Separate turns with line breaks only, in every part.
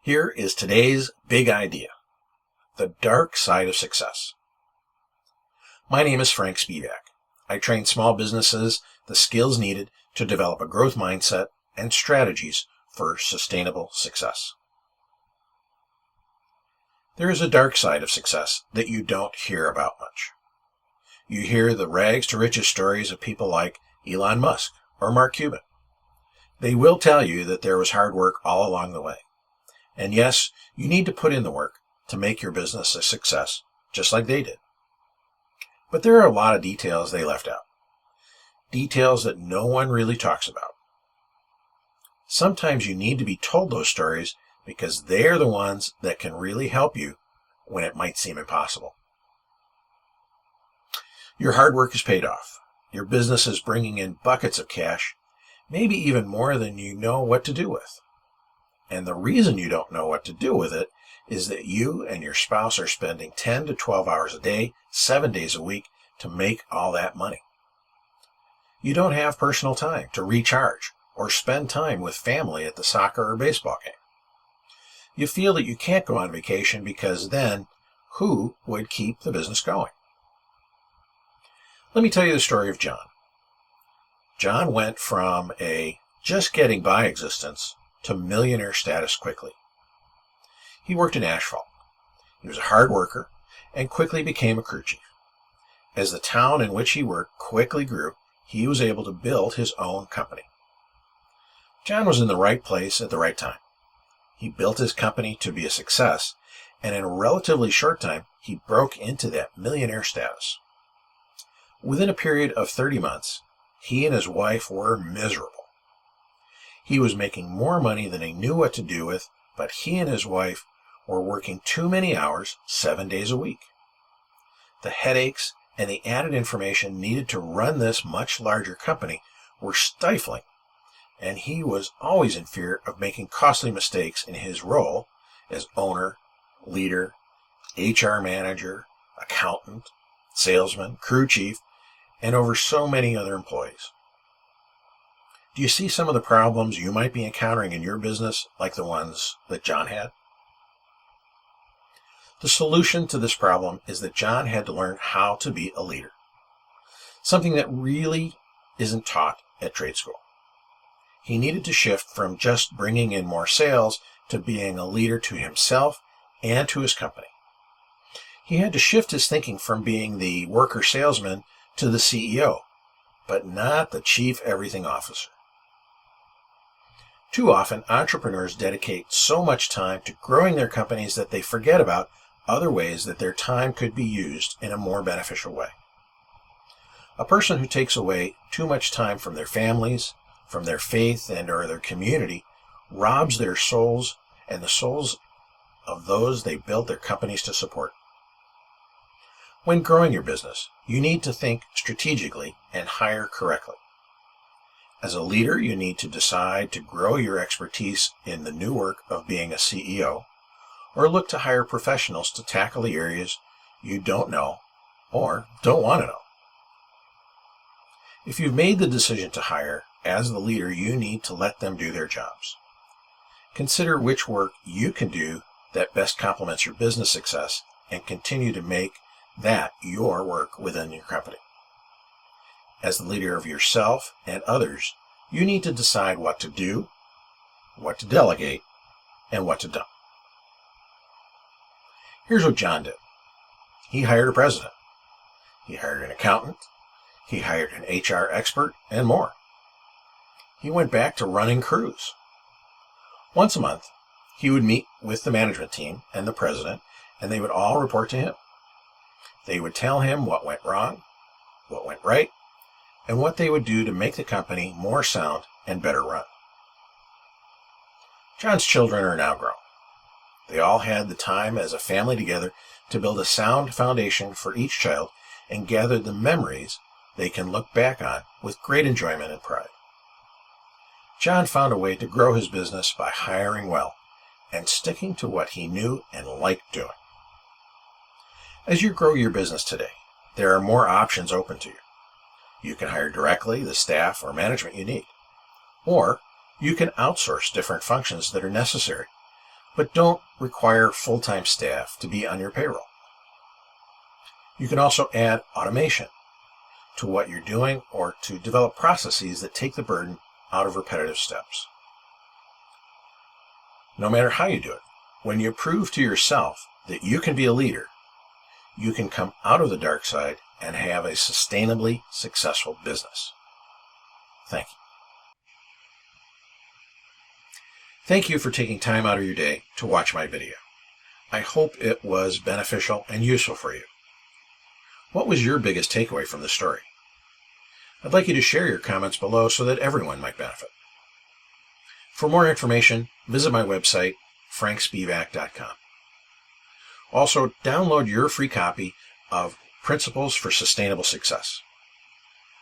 Here is today's big idea: the dark side of success. My name is Frank Spivak. I train small businesses the skills needed to develop a growth mindset and strategies for sustainable success. There is a dark side of success that you don't hear about much. You hear the rags to riches stories of people like Elon Musk or Mark Cuban. They will tell you that there was hard work all along the way. And yes, you need to put in the work to make your business a success, just like they did. But there are a lot of details they left out. Details that no one really talks about. Sometimes you need to be told those stories because they're the ones that can really help you when it might seem impossible. Your hard work is paid off. Your business is bringing in buckets of cash, maybe even more than you know what to do with. And the reason you don't know what to do with it is that you and your spouse are spending 10 to 12 hours a day, 7 days a week to make all that money. You don't have personal time to recharge or spend time with family at the soccer or baseball game. You feel that you can't go on vacation because then who would keep the business going? Let me tell you the story of John. John went from a just getting by existence to millionaire status quickly. He worked in asphalt. He was a hard worker and quickly became a crew chief. As the town in which he worked quickly grew, he was able to build his own company. John was in the right place at the right time. He built his company to be a success, and in a relatively short time, he broke into that millionaire status. Within a period of 30 months, he and his wife were miserable. He was making more money than he knew what to do with, but he and his wife were working too many hours, 7 days a week. The headaches and the added information needed to run this much larger company were stifling, and he was always in fear of making costly mistakes in his role as owner, leader, HR manager, accountant, salesman, crew chief, and over so many other employees. Do you see some of the problems you might be encountering in your business like the ones that John had? The solution to this problem is that John had to learn how to be a leader, something that really isn't taught at trade school. He needed to shift from just bringing in more sales to being a leader to himself and to his company. He had to shift his thinking from being the worker salesman to the CEO, but not the chief everything officer. Too often, entrepreneurs dedicate so much time to growing their companies that they forget about other ways that their time could be used in a more beneficial way. A person who takes away too much time from their families, from their faith and or their community, robs their souls and the souls of those they built their companies to support. When growing your business, you need to think strategically and hire correctly. As a leader, you need to decide to grow your expertise in the new work of being a CEO, or look to hire professionals to tackle the areas you don't know or don't want to know. If you've made the decision to hire, as the leader, you need to let them do their jobs. Consider which work you can do that best complements your business success and continue to make that your work within your company. As the leader of yourself and others, you need to decide what to do, what to delegate, and what to dump. Here's what John did. He hired a president. He hired an accountant. He hired an HR expert, and more. He went back to running crews. Once a month, he would meet with the management team and the president, and they would all report to him. They would tell him what went wrong, what went right, and what they would do to make the company more sound and better run. John's children are now grown. They all had the time as a family together to build a sound foundation for each child and gather the memories they can look back on with great enjoyment and pride. John found a way to grow his business by hiring well and sticking to what he knew and liked doing. As you grow your business today, there are more options open to you. You can hire directly the staff or management you need, or you can outsource different functions that are necessary, but don't require full-time staff to be on your payroll. You can also add automation to what you're doing or to develop processes that take the burden out of repetitive steps. No matter how you do it, when you prove to yourself that you can be a leader, you can come out of the dark side and have a sustainably successful business. Thank you. Thank you for taking time out of your day to watch my video. I hope it was beneficial and useful for you. What was your biggest takeaway from this story? I'd like you to share your comments below so that everyone might benefit. For more information, visit my website, frankspivak.com. Also, download your free copy of Principles for Sustainable Success.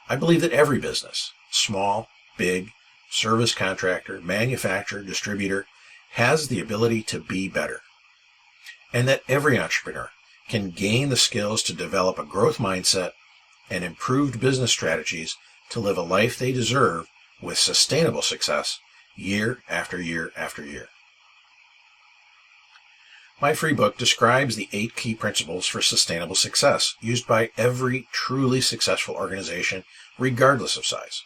I believe that every business, small, big, service contractor, manufacturer, distributor, has the ability to be better, and that every entrepreneur can gain the skills to develop a growth mindset and improved business strategies to live a life they deserve with sustainable success year after year after year. My free book describes the 8 key principles for sustainable success used by every truly successful organization, regardless of size.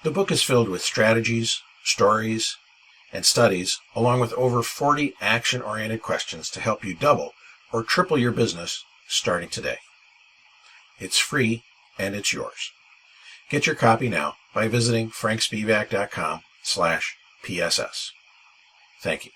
The book is filled with strategies, stories, and studies, along with over 40 action-oriented questions to help you double or triple your business starting today. It's free and it's yours. Get your copy now by visiting frankspivak.com/PSS. Thank you.